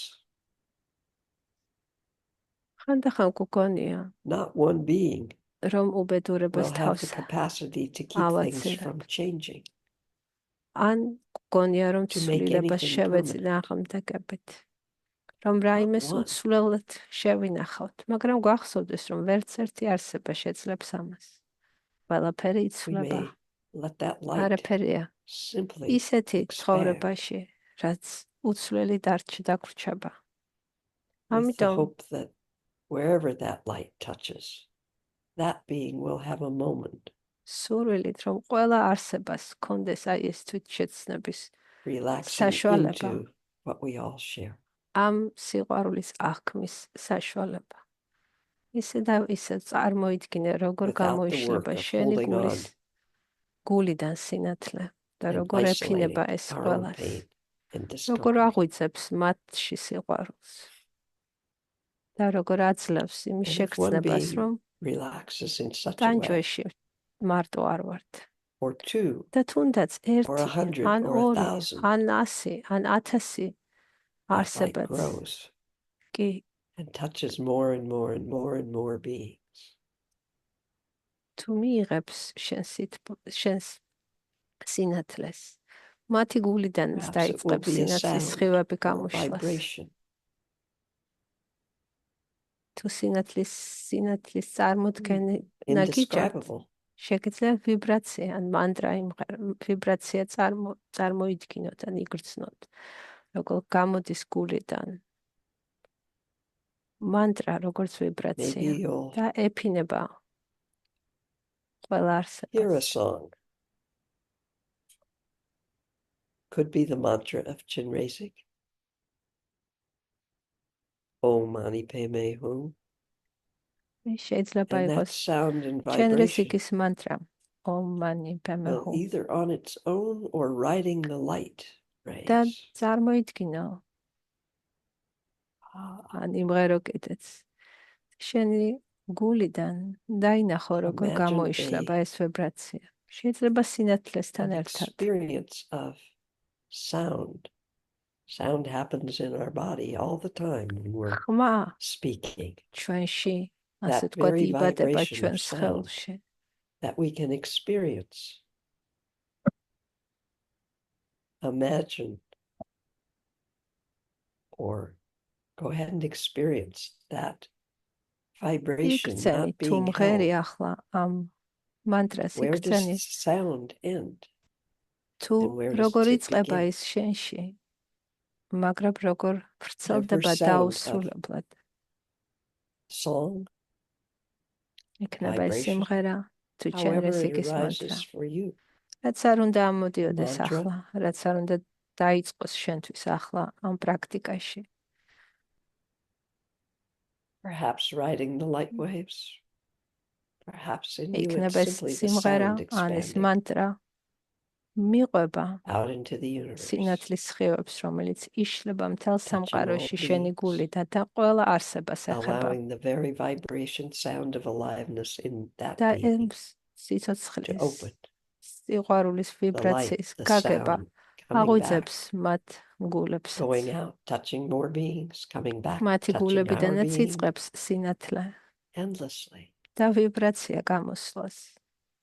ხანდახან გქონია, Not one being რომ უბედურებას will have the თავს capacity to keep things ავაცილებ. from changing, ან გქონია, რომ to make ცვლილებას anything შევეწინა permanent. აღმდეგებით. რომ რაიმეს one. უცვლელად შევინახავთ, მაგრამ გახსოვდეს, რომ ვერც ერთი არსება შეძლებს ამას. ყველაფერი We იცვლება, may let that light არაფერია simply ისეთი expand ცხოვრებაში, რაც უცვლელი დაგვრჩება. with the ამიტომ hope that wherever that light touches, that being will have a moment სურვილით, რომ ყველა არსებას კონდეს აი ეს თვითშეცნების relaxing საშუალება, into what we all share. ამ სიყვარულის აღქმის საშუალება. ისე და ისე წარმოიდგინე, როგორ Without the გამოიშლება work of შენი holding გულის on გულიდან სინათლე და and როგორ ეფინება isolating ეს our own ყველას, pain and როგორ discomfort. აღვიძებს მათში სიყვარულს და როგორ აძლევს იმის And if one შეგრძნებას, being რომ relaxes in such a way, ტანჯვეში მარტო არ ვართ. or two, და თუნდაც or 100, ან or 2, 1,000, ან 100, ან 1000 that light არსებაც grows კი and touches more and more and more and more beings. თუ მიიღებს შენს სინათლეს, მათი გულიდანაც Perhaps it will დაიწყებს be a სინათლის sound სხივები or a გამოშლას. vibration. თუ სინათლის წარმოდგენა გიჭებთ, Indescribable. შეგიძლიათ ვიბრაცია ან მანტრა ვიბრაცია წარმოიდგინოთ ან იგრძნოთ, როგორ გამოდის გულიდან. მანტრა როგორც Maybe ვიბრაცია you'll და ეფინება ყველა hear a არსებას. song. Could be the mantra of Chinrezig. Om Mani Padme Hum. შეიძლება And that იყოს sound and ჩენ vibration რესიკის მანტრა. ომ მანი პემე will ჰუ. either on its own or riding the light და rays. წარმოიდგინო ან იმღერო კიდეც შენი გულიდან დაინახო როგორ Imagine გამოიშლება ეს ვიბრაცია. შეიძლება სინათლესთან an ერთად. experience of sound. Sound happens in our body all the time when we're ხმა speaking. ჩვენში ასე That თქვა very იბადება vibration of ჩვენს sound ხელში. that we can experience. Imagine or go ahead and experience that vibration იქცენი not თუ being მღერი held. ახლა ამ მანტრას Where does იქცენი sound end? თუ And where does როგორ it იწყება begin? ის შენში, მაგრამ როგორ ვრცელდება sound of დაუსრულებლად. Song, იქნება ეს vibration, სიმღერა, თუ ჩვენ however it რესიკის მანტრა. arises for you. რაც არ უნდა ამოდიოდეს Mantra. ახლა, რაც არ უნდა დაიწყოს შენთვის ახლა ამ პრაქტიკაში. Perhaps riding the light waves. Perhaps in you it's იქნება ეს simply the სიმღერა, sound ან ეს expanding მანტრა მიყვება out into the universe, სინათლის სხივებს, რომელიც იშლება მთელ touching სამყაროში all შენი beings, გულიდან და ყველა არსებას ეხება. allowing the very vibration sound of aliveness in that და being ეს to სიცოცხლის open, სიყვარულის the light, ვიბრაციის the გაგება sound coming back, აღვიძებს მათ გულებსაც. going out, touching more beings, coming back, მათი touching our გულებიდანაც being იწყებს სინათლე endlessly. და ვიბრაცია გამოსვლას.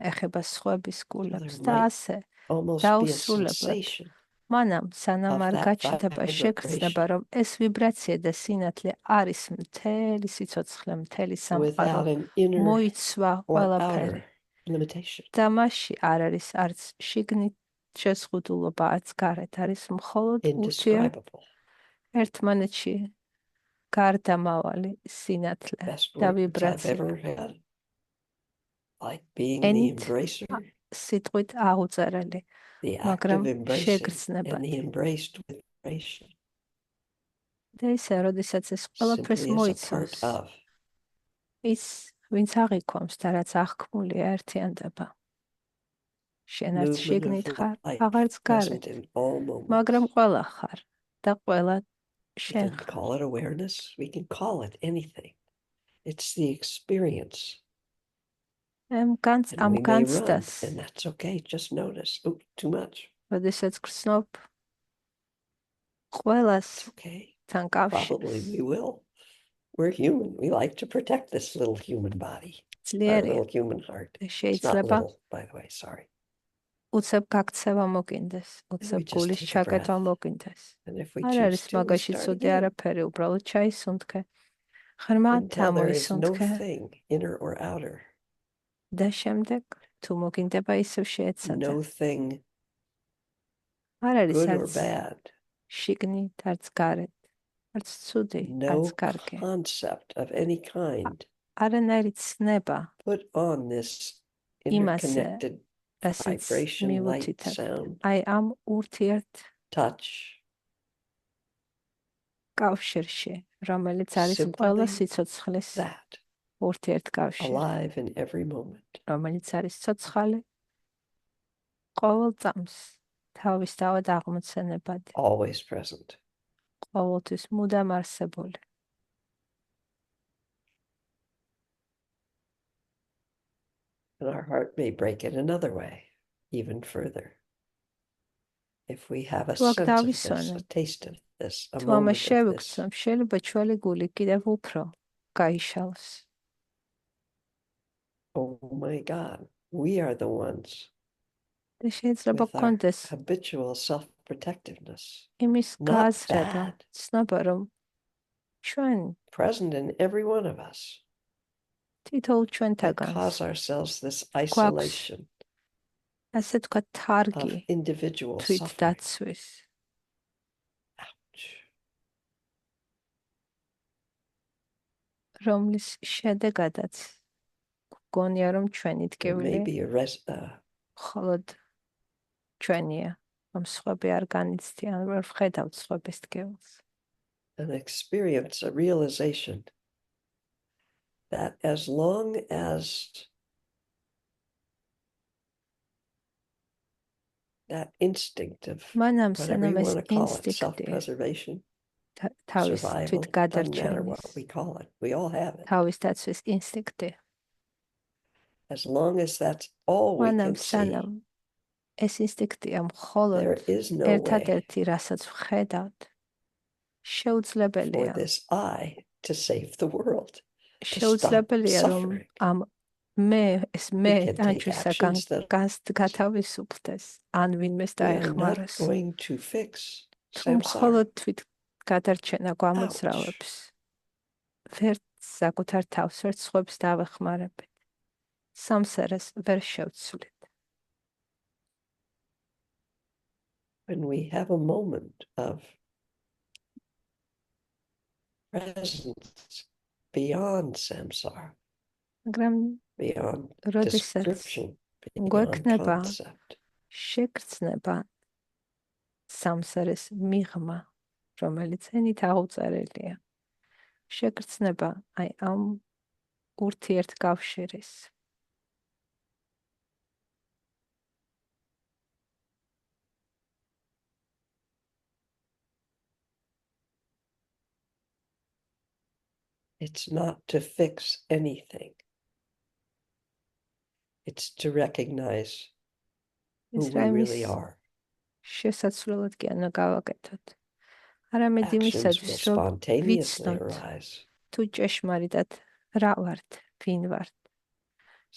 ეხება სხვების So გულებს there და might ასე almost be a დაუსრულებლად. sensation მანამ სანამ of არ that გაჩნდება შეგრძნება, vibration რომ ეს ვიბრაცია და სინათლე არის მთელი სიცოცხლე, მთელი სამყარო, without an inner მოიცვა or ყველაფერი. outer limitation. და მასში არ არის არც შიგნით შეზღუდულობა, არც გარეთ, არის მხოლოდ Indescribable. ერთმანეთში გარდამავალი სინათლე Best და words I've ვიბრაცია. ever had. Like being the ენით embracer, სიტყვით აღუწერელი, the act მაგრამ of embracing, შეგრძნება. and the embraced with vibration, და ისე, როდესაც ეს ყველაფერს simply as a მოიცავს, part of. ის, ვინც აღიქვამს და რაც აღქმულია ერთიანდება. შენ არც Movement შიგნით of ხარ, life აღარც present გარეთ, in all moments. მაგრამ ყველა ხარ და ყველა We შენ can ხარ. call it awareness. We can call it anything. It's the experience. ამ And we may run, განცდას, and that's okay. Just notice. Oh, too much. როდესაც გრძნობ ყველას It's okay. თან Probably კავშირს, we will. We're human. We like to protect this little human body, our ძლიერია little human heart. და It's not შეიძლება little, by the way. Sorry. უცებ გაქცევა მოგინდეს, we უცებ just გულის take a ჩაკეტვა breath. მოგინდეს. And if we არ choose არის to, we მაგაში start ცუდი again არაფერი, უბრალოდ ჩაისუნთქე. ღრმად until there is no ამოისუნთქე thing, inner or outer, და შემდეგ თუ მოგინდება ისევ შეეცადე. no thing, არ არის good or არც bad, შიგნით, არც გარეთ, არც ცუდი, არც no კარგი. concept of any kind არანაირი ცნება put on this იმასე, interconnected რასაც vibration, light, მივუთითებთ. sound, აი ამ ურთიერთ touch, კავშირში, რომელიც არის ყველა simply სიცოცხლის that, ურთიერთ კავშირი, alive in every moment, რომელიც არის ცოცხალი ყოველ წამს, თავისთავად აღმოცენებადი, always present. ყოველთვის მუდამ არსებული. And our heart may break in another way, even further. If we have a თუ აქ sense of this, დავისვენებ, a taste of this, a თუ ამას moment of this, შევიგრძნობ, შეიძლება ჩვენი გული კიდევ უფრო გაიშალოს. oh my God, we are the ones და შეიძლება with our გქონდეს habitual self-protectiveness, იმის not გაზრება, bad, ცნობა, რომ ჩვენ present in every one of us, თითოეულ that ჩვენთაგანს cause ourselves this გვაქვს isolation ასე თქვა of თარგი individual თვით suffering. დაცვის. Ouch. რომლის შედეგადაც გგონია, რომ ჩვენი There may ტკივილი be მხოლოდ ჩვენია, რომ სხვები არ განიცდიან, რომ ვხედავთ სხვების ტკივილს. an experience, a realization that as long as that instinct of მანამ whatever სანამ you ეს want to call it, ინსტინქტი self-preservation, თავის survival, თვით doesn't matter გადარჩენის, what we call it, we all have it. თავის დაცვის ინსტინქტი, As long as that's all we მანამ can see, სანამ ეს ინსტინქტია მხოლოდ there is no way ერთადერთი, რასაც ვხედავთ, for შეუძლებელია, this I to save the world, to stop შეუძლებელია, რომ suffering. ამ ეს მე We can take ტანჯვისაგან actions that გათავისუფლდეს, ან ვინმეს we are not დაეხმაროს. going to fix. თუ Samsara. მხოლოდ თვით გადარჩენა გამოძრავებს, ვერ საკუთარ თავს, ვერ სხვებს დავეხმარებით. სამსარას ვერ შევცვლით. When we have a moment of presence beyond samsara, მაგრამ beyond როდესაც description, beyond გვექნება concept. შეგრძნება სამსარის მიღმა, რომელიც ენით აღუწერელია. შეგრძნება აი ამ ურთიერთკავშირის. It's not to fix anything. It's to recognize who ის we რაიმის really are. შესაძლებლად კი არ გავაკეთოთ. არამედ Actions იმისათვის, will რომ spontaneously ვიცნოთ arise. თუ ჭეშმარიტად რა ვართ, ვინ ვართ.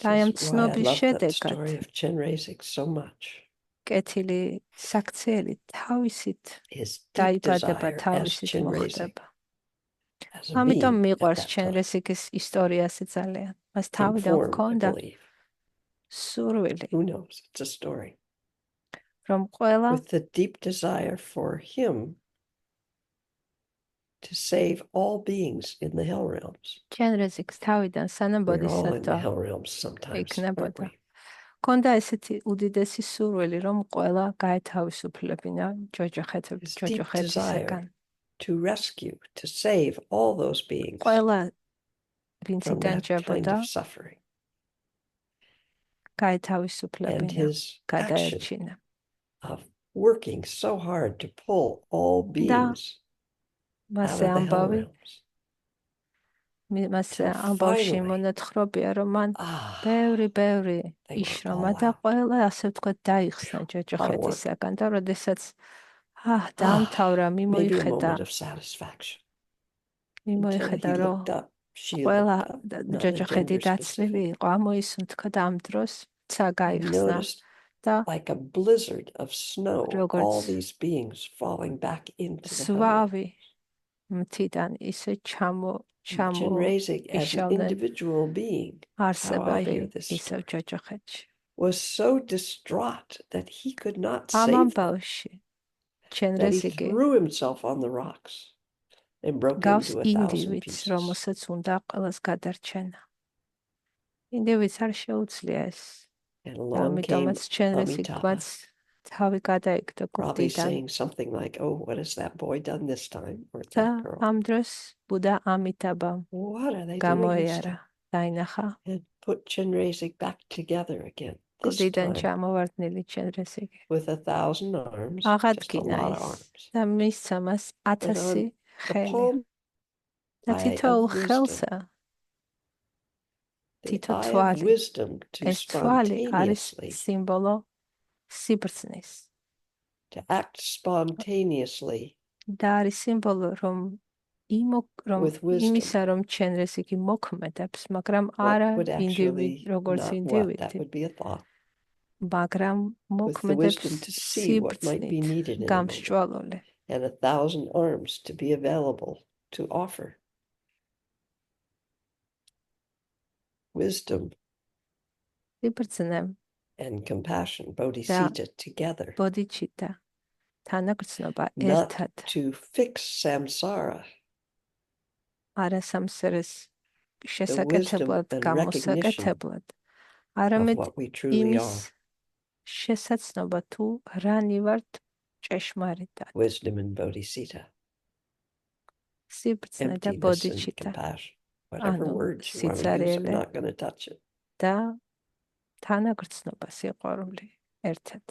და This ამ is why I ცნობის love that შედეგად story of Chenrezig so much. კეთილი საქციელი თავისით His deep დაიბადება, desire as თავისით Chenrezig, მოხდება. as a ამიტომ being at მიყვარს that time, ჩენრესიკის ისტორიასი ძალიან. მას თავიდან informed, I ჰქონდა believe. სურვილი, Who knows? It's a story. რომ ყველა With the deep desire for him to save all beings in the hell realms. ჩენრესიკს თავიდან სანამ We're all in the ბოდისატვა hell realms sometimes, aren't იქნებოდა. we? ჰქონდა ესეთი უდიდესი სურვილი, რომ ყველა გაეთავისუფლებინა His deep ჯოჯოხეთისაგან. desire to rescue, to save all those beings ყველა ვინც from that kind იტანჯებოდა, of suffering. And გაეთავისუფლებინა, his action გადაერჩინა. of working so hard to pull all beings out მასე of the hell ამბავი, realms. მასე Till ამბავში finally, მონათხრობია, რომ მან ah, ბევრი they were იშრომა all და out. ყველა ასე ვთქვათ დაიხსნა What a work. ჯოჯოხეთისაგან და როდესაც დაამთავრა, Maybe a მიმოიხედა, moment of satisfaction. Until he მიმოიხედა, რომ looked up, she ყველა looked up, not a ჯოჯოხეთი gender დაცლილი specific. იყო, ამოისუნთქა და ამ დროს ცა He გაიხსნა noticed და like a blizzard of snow, როგორც all these beings falling back into the hell realms. ზვავი მთიდან ისე Chenrezig as an ჩამოიშალდნენ individual being, how I არსებები hear this ისევ story, ჯოჯოხეთში. was so distraught that he could not ამ save them, ამბავში that he ჩენრესიკი threw himself on the rocks and broke გავს into 1,000 ინდივიდს, pieces. რომელსაც უნდა ყველას გადარჩენა. ინდივიდს არ შეუძლია ეს. And და along came ამიტომაც ჩენრესიკმაც Amitabha, თავი გადაიგდო probably გვდიდან. saying something like, "Oh, what has that boy done this time?" or და that girl. ამ დროს ბუდა ამიტაბამ What are they doing this გამოიარა, time? დაინახა And put Chenrezig back together again. This გვდიდან time ჩამოვარდნილი ჩენრესიკი. with 1,000 arms, just a აღადგინა lot of ის arms. და მისცა მას 1000 The ხელი. palm და eye თითოეულ of wisdom, ხელსა the თითო eye of თვალი. wisdom to ეს თვალი არის spontaneously, სიმბოლო სიბრძნის. to act spontaneously და არის სიმბოლო რომ with wisdom. იმისა რომ ჩენრესიკი მოქმედებს, მაგრამ What არა would ინდივიდ actually როგორც not what, that ინდივიდი, would be a thought. მაგრამ With the wisdom მოქმედებს to see what might be სიბრძნით, needed in a moment, გამსჭვალული. and 1,000 arms to be available to offer. Wisdom სიბრძნე and compassion, bodhicitta, together, ბოდიჩიტა თანაგრძნობა not ერთად. to fix samsara, არა სამსერეს the wisdom შესაკეთებლად, and recognition გამოსაკეთებლად, of არამედ what we truly იმის are. შესაცნობა თუ რანი ვართ ჭეშმარიტად. Wisdom and bodhicitta, სიბრძნე და emptiness and ბოდიჩიტა compassion, whatever ანუ words you want to use, I'm სიცარიელე not going to touch it. და თანაგრძნობა სიყვარული ერთად.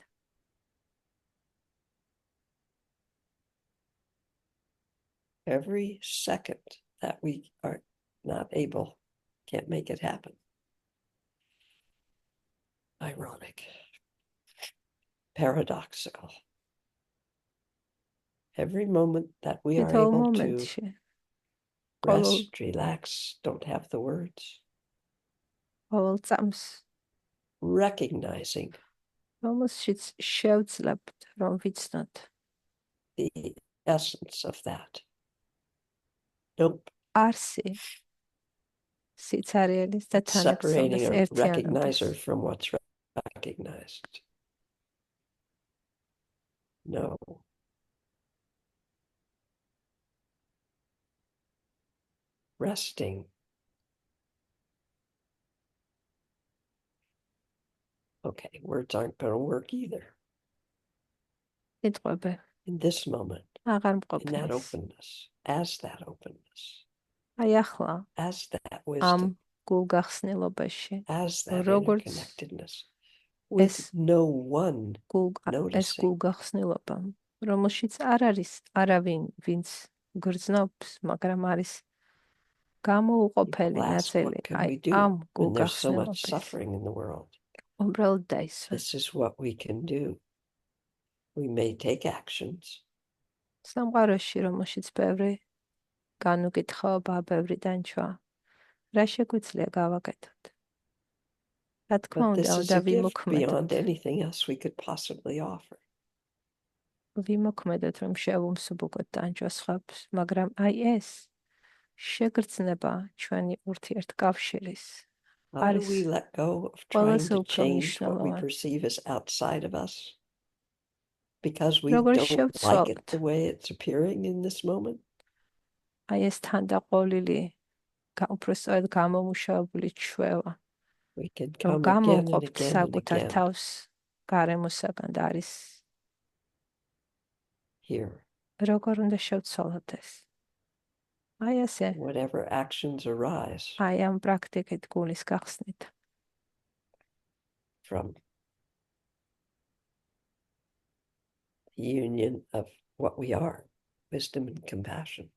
Every second that we are not able, can't make it happen. Ironic, paradoxical. Every moment that we are თითოეულ able to მომენტში ყოველ rest, relax, don't have the words, წამს recognizing რომელშიც შევძლებთ რომ ვიცნოთ the essence of that. Nope. არსი სიცარიელის და Separating თანაგრძნობის a ერთიანობას. recognizer from what's recognized. No. Resting Okay, words aren't going to work either სიტყვები in this moment, აღარ in that მყოფნის. openness, as that openness, აი ახლა as that ამ wisdom, გულგახსნილობაში, as that როგორც interconnectedness, with ეს no one ეს noticing. გულგახსნილობა, რომელშიც არ არის არავინ, ვინც გრძნობს, მაგრამ არის გამოუყოფელი People ask, ნაწილი. what can აი we do ამ when there's so much გულგახსნილობის suffering in the world? უბრალოდ დაისვა. This is what we can do. We may take actions, სამყაროში, რომელშიც ბევრი განუკითხაობა, ბევრი დანჩვა, რა შეგვიძლია გავაკეთოთ? რა თქმა but უნდა, this is და a gift ვიმოქმედოთ. beyond anything else we could possibly offer. ვიმოქმედოთ, რომ შევუმსუბუქოთ დანჯვა სხვებს, მაგრამ აი ეს შეგრძნება ჩვენი ურთიერთკავშირის How do არის we let go of trying ყველაზე to უფრო change what we მნიშვნელოვანი. perceive as outside of us? Because we როგორ don't like შევცვალოთ it the way it's appearing in this moment? აი ეს თანდაყოლილი უпростоად გამომუშავებული ჩვევა, We can რომ come again and გამოვყოფთ again and საკუთარ again თავს გარემოსაგან და არის here. როგორ უნდა შევცვალოთ ეს? აი ასე, Whatever actions arise აი ამ პრაქტიკით გულის გახსნით. from the union of what we are, wisdom and compassion.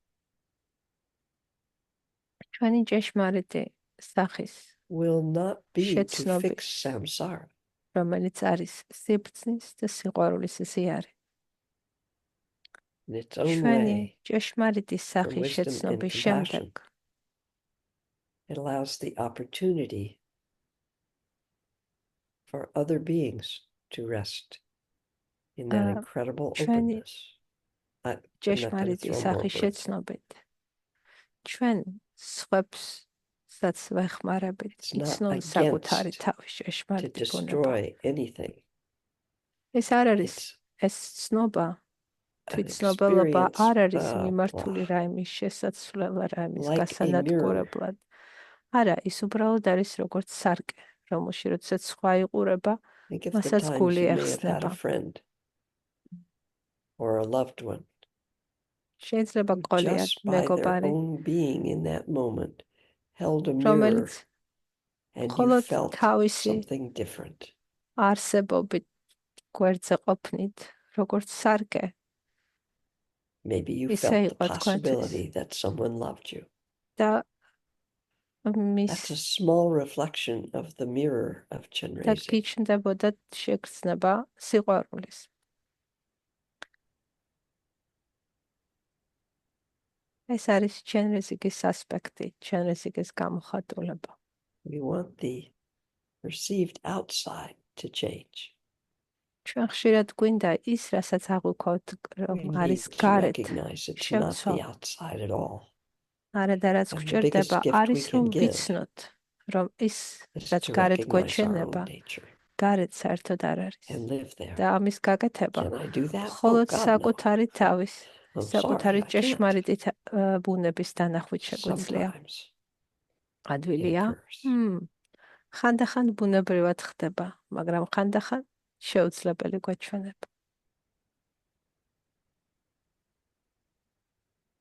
ჩვენი ჭეშმარიტი სახის, Will not be to შეცნობის, fix samsara. რომელიც არის სიბრძნის და სიყვარულის ზიარი. In its own ჩვენი way, ჭეშმარიტი from სახის wisdom and შეცნობის compassion, შემდეგ it allows the opportunity for other beings to rest in that incredible ჩვენი openness. I'm not going to ჭეშმარიტი throw more სახის words. შეცნობით ჩვენ სხვებსაც ვეხმარებით It's not იცნონ საკუთარი against თავის to ჭეშმარიტი ბუნება. destroy anything. ეს არ არის It's ეს ცნობა, an თვითცნობელობა experience არ არის მიმართული blah, რაიმის შესაცვლელ რაიმის like a გასანადგურებლად. არა, ის უბრალოდ არის როგორც სარკე, რომელში როდესაც სხვა იყურება, think of the მასაც times გული you may have had ეხსნება. a friend or a loved one შეიძლება who ყოლიათ just by their მეგობარი, own being in that moment held a mirror რომელიც and you მხოლოდ felt თავისი something different. არსებობით გვერდზე ყოფნით, როგორც სარკე, Maybe you ისე felt the იყო თქვენთვის. possibility that someone loved you. და That's a small reflection of the mirror of და Chenrezig. გიჩნდებოდა შეგრძნება სიყვარულის. ეს არის ჩენრეზიგის ასპექტი, ჩენრეზიგის გამოხატულება. We want the perceived outside to change. ჩვენ ხშირად გვინდა ის, რასაც აღვიქვათ, We რომ need არის to გარეთ, recognize it's not შევცვალ. the outside at all. არა და რაც And the გვჭირდება, biggest gift we არის can რომ give ვიცნოთ, რომ ის, is რაც to გარეთ recognize our გვეჩვენება, own nature გარეთ საერთოდ არ არის. and live there. და ამის გაკეთება Can I do that? Oh მხოლოდ God, no. საკუთარი თავის, I'm საკუთარი sorry, I can't. ჭეშმარიტი ბუნების დანახვით შეგვიძლია. Sometimes it ადვილია? occurs. ხანდახან ბუნებრივად ხდება, მაგრამ ხანდახან შეუძლებელი გვეჩვენება.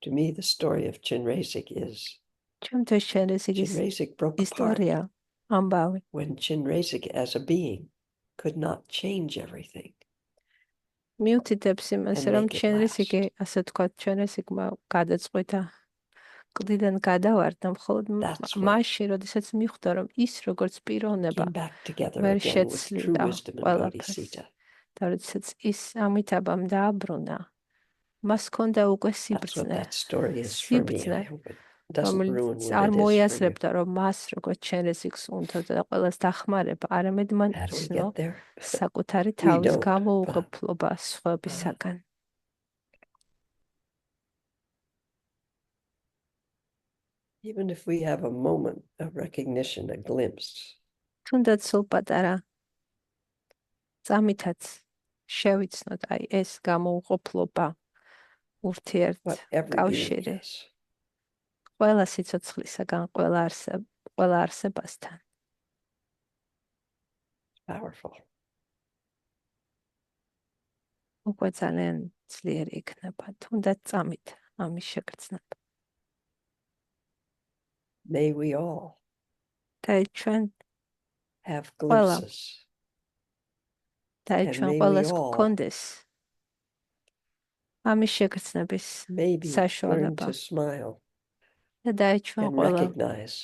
To me, the story of Chenrezig is ჩემთვის ჩენრეზიგის Chenrezig broke apart ისტორია ამბავი. when Chenrezig as a being could not change everything. მიუთითებს იმას, And რომ make it ჩენრეზიგი, last. ასე თქვა, ჩენრეზიგმა გადაწყვიტა კლდიდან გადავარდა მხოლოდ That's when მაშინ, როდესაც მიხვდა, რომ ის როგორც პიროვნება came back together ვერ again with true შეცლიდა wisdom and ყველაფერს. bodhicitta. და როდესაც ის ამითაბამ დააბრუნა, მას ჰქონდა უკვე That's what სიბრძნე, that story is for me. სიბრძნე, I hope it doesn't ruin რომელიც what არ it is for you. მოიაზრებდა, რომ მას როგორც ჩენრეზიგს უნდა და ყველას დახმარება, არამედ მან How do we იცნო get there? საკუთარი We თავის don't, გამოუღებლობა სხვებისაგან. Even if we have a moment of recognition, a glimpse, თუნდაც სულ პატარა წამითაც შევიცნოთ აი ეს გამოუღებლობა, ურთიერთ what every being კავშირი is, ყველა სიცოცხლისაგან, ყველა არსებასთან. Powerful. უკვე ძალიან ძლიერი იქნება, თუნდაც წამით ამის შეგრძნება. May we all და ჩვენ have Ყველა. glimpses და And ჩვენ may we ყველას all გქონდეს ამის შეგრძნების maybe learn საშუალება to smile და დაიჩვენ and ყველა recognize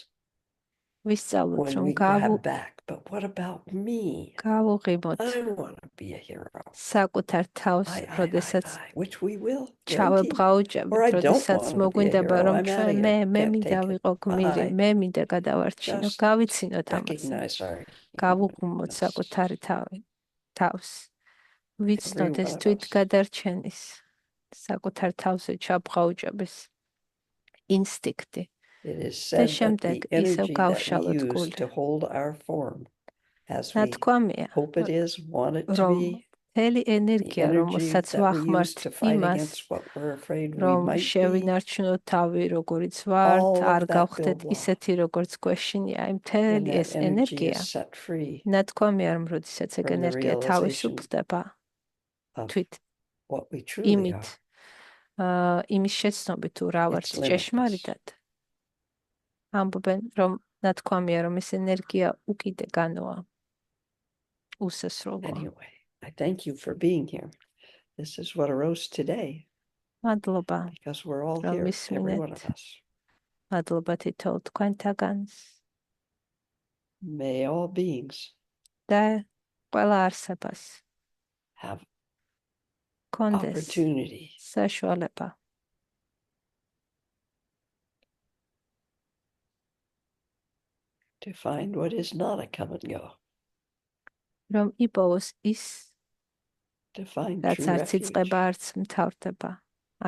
ვისწავლოთ when რომ we grab back. But what about me? გავუღიმოთ I want to be a hero. საკუთარ თავს, როდესაც Which we will. guarantee. ჩავებღაუჭებით, Or I don't როდესაც want to be a მოგвинდება hero. რომ I'm ჩვენ outta მე here. Can't მინდა take it. ვიყო გმირი, Bye. მე მინდა გადავარჩინო, Just გავიცინოთ ამას. recognize our გავუგუმოთ humanness. საკუთარი თავს. ვიცნოთ Every ეს one of თვით us. გადარჩენის საკუთარ თავზე ჩაბღაუჭების ინსტინქტი. It is და said that შემდეგ the ისევ energy that we გავშალოთ use გული. to hold our form as we ნათქვამია, hope it is, want it to რომ be, მთელი the ენერგია, energy რომელსაც that we use ვახმართ to fight იმას, against what we're afraid we რომ might be, შევინარჩუნოთ თავი, როგორიც ვართ, all არ of that გავხდეთ builds ისეთი, როგორც გვეშინია. იმ and მთელი that ეს energy ენერგია, is set free ნათქვამია, რომ როდესაც ეგ from the ენერგია realization თავისუფლდება of თვით what we truly იმით, are. იმის შეცნობით თუ რა ვართ It's limitless. ჭეშმარიტად, ამბობენ, რომ ნათქვამია, რომ ეს ენერგია უკიდეგანოა, უსასრულოა. Anyway, I thank you for being here. This is what arose today მადლობა, because we're all რომ here, every one of მისმინეთ. us. მადლობა თითოეულ თქვენთაგანს May all beings და ყველა არსებას have კონდეს opportunity საშუალება to find what is not a come and go, რომ იპოვოს ის, to find რაც true არც refuge, იწყება, არც მთავრდება,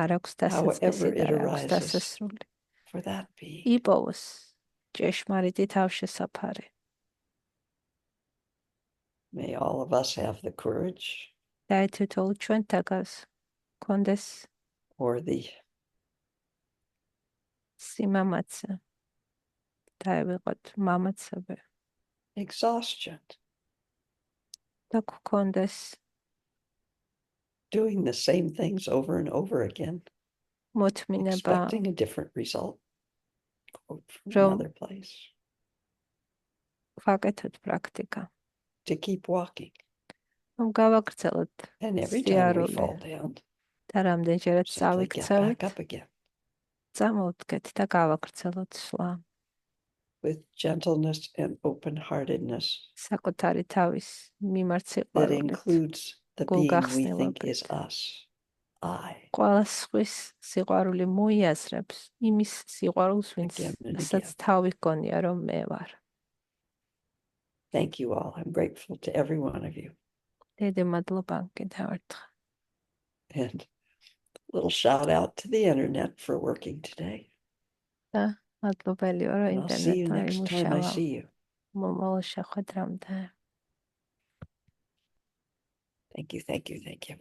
არ აქვს დასაწყისი however და it არ აქვს arises დასასრული. for that being. იპოვოს ჭეშმარიტი თავშესაფარი. May all of us have the courage და თითოეულ ჩვენთაგანს კონდეს or the სიმამაცე და ვიყოთ მამაცები exhaustion და გქონდეს doing the same things over and over again, მოთმინება, expecting a different result. Quote from Რომ another place. ვაკეთოთ პრაქტიკა. To keep walking. რომ გავაგრძელოთ And every time we fall სიარული down, და რამდენჯერაც simply get წავიქცევით, back up again წამოვდგეთ და გავაგრძელოთ სვლა. with gentleness and open-heartedness საკუთარი თავის მიმართ that სიყვარულით. includes the Გულ being we გახსნილობით. think is us. I. ყველა სხვის სიყვარული მოიაზრებს იმის სიყვარულს, Again and ვინცაც again. თავი გონია, რომ მე ვარ. Thank you all. I'm grateful to every one of you. დიდი მადლობა კიდევ ერთხელ. And a little shout out to the internet for working today. და მადლობელი ვარ, რომ And I'll see you ინტერნეტმა next time I იმუშავა. see you. მომავალ შეხვედრამდე. Thank you, thank you, thank you.